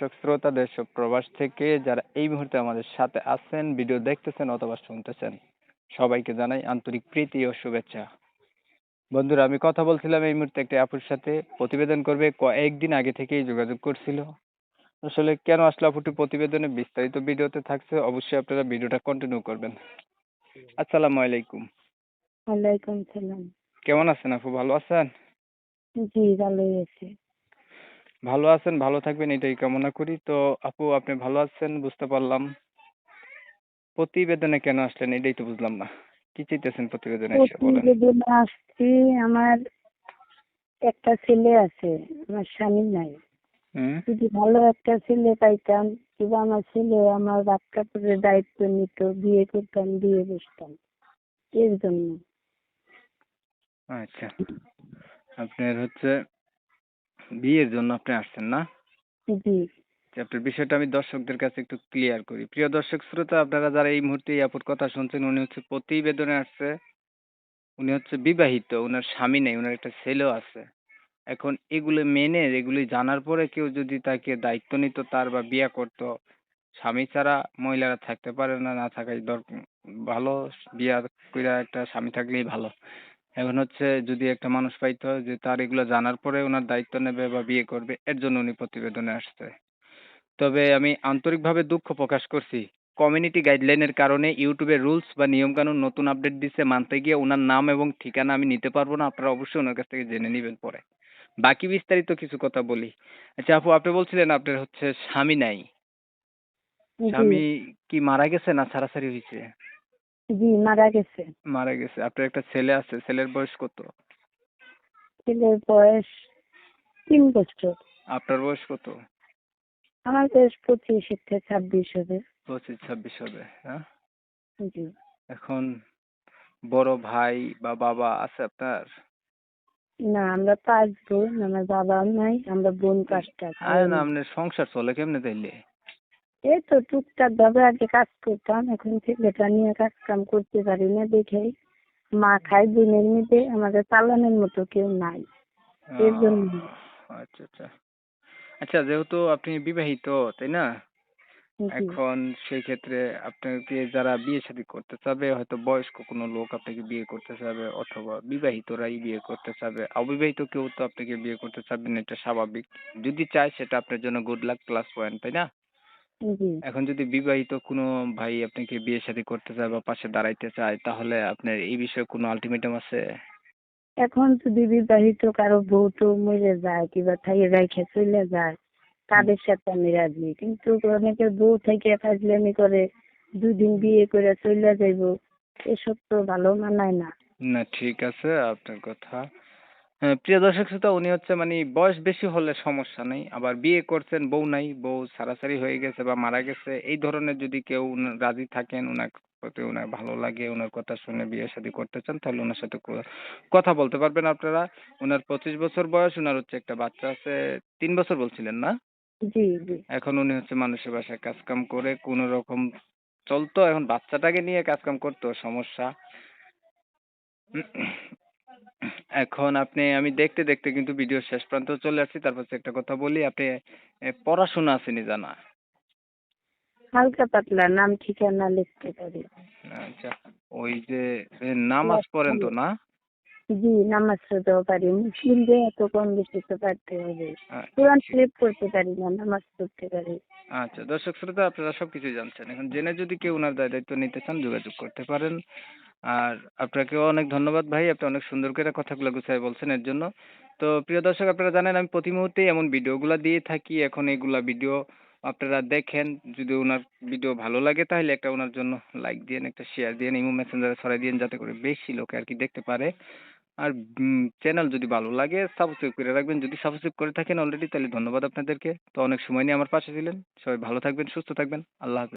দর্শক শ্রোতা দেশ ও প্রবাস থেকে যারা এই মুহূর্তে আমাদের সাথে আছেন, ভিডিও দেখতেছেন অথবা শুনতেছেন, সবাইকে জানাই আন্তরিক প্রীতি ও শুভেচ্ছা। বন্ধুরা, আমি কথা বলছিলাম এই মুহূর্তে একটি আপুর সাথে, প্রতিবেদন করবে কয়েকদিন আগে থেকেই যোগাযোগ করছিল। আসলে কেন আসলে আপুটি প্রতিবেদনে বিস্তারিত ভিডিওতে থাকছে, অবশ্যই আপনারা ভিডিওটা কন্টিনিউ করবেন। আসসালামু আলাইকুম। ওয়ালাইকুম সালাম। কেমন আছেন আপু, ভালো আছেন? জি, ভালোই আছি। ভালো আছেন, ভালো থাকবেন এটাই কামনা করি। তো আপু, আপনি ভালো আছেন বুঝতে পারলাম। প্রতিবেদনে কেন আসলেন এটাই তো বুঝলাম না। কি চাইতেছেন প্রতিবেদনে এসে, বলেন। প্রতিবেদনে আসছি, আমার একটা ছেলে আছে, আমার স্বামী নাই। হুম। যদি ভালো একটা ছেলে পাইতাম, কিংবা আমার ছেলে আমার বাচ্চা করে দায়িত্ব নিত, বিয়ে করতাম, বিয়ে বসতাম, এর জন্য। আচ্ছা, আপনার হচ্ছে বিয়ের জন্য আপনি আসছেন না? জি। যে আপনার বিষয়টা আমি দর্শকদের কাছে একটু ক্লিয়ার করি। প্রিয় দর্শক শ্রোতা, আপনারা যারা এই মুহূর্তে এই আপুর কথা শুনছেন, উনি হচ্ছে প্রতিবেদনে আসছে। উনি হচ্ছে বিবাহিত, উনার স্বামী নেই, উনার একটা ছেলেও আছে। এখন এগুলো মেনে, এগুলি জানার পরে কেউ যদি তাকে দায়িত্ব নিত তার বা বিয়ে করতো, স্বামী ছাড়া মহিলারা থাকতে পারে না, না থাকাই ভালো। বিয়া কইরা একটা স্বামী থাকলেই ভালো। এখন হচ্ছে যদি একটা মানুষ পাইতো যে তার এগুলো জানার পরে ওনার দায়িত্ব নেবে বা বিয়ে করবে, এর জন্য উনি প্রতিবেদনে আসছে। তবে আমি আন্তরিকভাবে দুঃখ প্রকাশ করছি। কমিউনিটি গাইডলাইনের কারণে ইউটিউবের রুলস বা নিয়মকানুন নতুন আপডেট দিচ্ছে, মানতে গিয়ে উনার নাম এবং ঠিকানা আমি নিতে পারবো না। আপনারা অবশ্যই ওনার কাছ থেকে জেনে নিবেন পরে। বাকি বিস্তারিত কিছু কথা বলি। আচ্ছা আপু, আপনি বলছিলেন আপনার হচ্ছে স্বামী নাই। জি। স্বামী কি মারা গেছে না ছাড়াছাড়ি হইছে? জি, মারা গেছে। মারা গেছে। আপনার একটা ছেলে আছে। ছেলের বয়স কত? ছেলের বয়স 3 বছর। আপনার বয়স কত? আমার বয়স 25 থেকে 26 হবে। 25-26 হবে, হ্যাঁ? জি। এখন বড় ভাই বা বাবা আছে আপনার? না, আমরা 5 বোন, আমার বাবা নাই, আমরা বোন 5টা, ভাই আরে না, নাই। আপনার সংসার চলে কেমনে তাইলে? এই তো টুকটাক ভাবে আগে কাজ করতাম, এখন ছেলেটা নিয়ে কাজ কাম করতে পারি না দেখে মা খাই দিনের মধ্যে, আমাদের চালানোর মতো কেউ নাই, এর জন্য। আচ্ছা আচ্ছা। আচ্ছা, যেহেতু আপনি বিবাহিত, তাই না? জি। এখন সেই ক্ষেত্রে আপনাকে যারা বিয়ে শাদী করতে চাবে, হয়তো বয়স্ক কোনো লোক আপনাকে বিয়ে করতে চাবে, অথবা বিবাহিতরাই বিয়ে করতে চাবে। অবিবাহিত কেউ তো আপনাকে বিয়ে করতে চাবে না, এটা স্বাভাবিক। যদি চায় সেটা আপনার জন্য গুড লাক প্লাস পয়েন্ট, তাই না? জি। এখন যদি বিবাহিত কোনো ভাই আপনাকে বিয়ে শাদী করতে চায় বা পাশে দাঁড়াইতে চায়, তাহলে আপনার এই বিষয়ে কোনো আলটিমেটাম আছে? এখন যদি বিবাহিত কারো বউ তো মরে যায় কিংবা থাইয়ে রেখে চলে যায়, হুম। তাদের সাথে আমি রাজি, কিন্তু অনেকের বউ থেকে ফাজলামি করে 2 দিন বিয়ে করে চলে যাইব, এসব তো ভালো মানায় না। না, ঠিক আছে আপনার কথা। হ্যাঁ, প্রিয় দর্শক শ্রোতা, উনি হচ্ছে মানে বয়স বেশি হলে সমস্যা নেই। আবার বিয়ে করছেন, বউ নাই, বউ ছাড়াছাড়ি হয়ে গেছে বা মারা গেছে, এই ধরনের যদি কেউ রাজি থাকেন, উনার প্রতি উনার ভালো লাগে, উনার কথা শুনে বিয়ে শাদী করতে চান, তাহলে উনার সাথে কথা বলতে পারবেন আপনারা। উনার 25 বছর বয়স, উনার হচ্ছে একটা বাচ্চা আছে। 3 বছর বলছিলেন না? জি। জি। এখন উনি হচ্ছে মানুষের বাসায় কাজকাম করে কোনো রকম চলতো। এখন বাচ্চাটাকে নিয়ে কাজকাম করতেও সমস্যা। এখন আমি দেখতে দেখতে কিন্তু ভিডিও শেষ প্রান্ত চলে আসছি। তারপর হচ্ছে একটা কথা বলি, আপনি পড়াশোনা আসেনি জানা? হালকা পাতলা নাম ঠিকানা লিখতে পারি। আচ্ছা, ওই যে নামাজ ক্লাস পড়েন তো 4। না? জি, নামাজ পড়তেও পারি, মুসলিমদের এত কম বেশি তো পারতে হবে। আচ্ছা কোরআন ঠিক। শরীফ পড়তে পারি না, নামাজ পড়তে পারি। আচ্ছা, দর্শক শ্রোতা, আপনারা সবকিছুই জানছেন। এখন জেনে যদি কেউ উনার দায়িত্ব নিতে চান, যোগাযোগ করতে পারেন। আর আপনাকেও অনেক ধন্যবাদ ভাই। আপনি অনেক সুন্দর করে কথাগুলো গুছায় বলছেন এর জন্য। তো প্রিয় দর্শক, আপনারা জানেন আমি প্রতি মুহূর্তেই এমন ভিডিওগুলা দিয়ে থাকি। এখন এগুলা ভিডিও আপনারা দেখেন। যদি উনার ভিডিও ভালো লাগে তাহলে একটা উনার জন্য লাইক দিয়েন, একটা শেয়ার দিয়েন, ইমো মেসেঞ্জারে ছড়াই দিয়েন, যাতে করে বেশি লোকে আর কি দেখতে পারে। আর চ্যানেল যদি ভালো লাগে সাবস্ক্রাইব করে রাখবেন। যদি সাবস্ক্রাইব করে থাকেন অলরেডি, তাহলে ধন্যবাদ আপনাদেরকে। তো অনেক সময় নিয়ে আমার পাশে ছিলেন। সবাই ভালো থাকবেন, সুস্থ থাকবেন। আল্লাহ হাফেজ।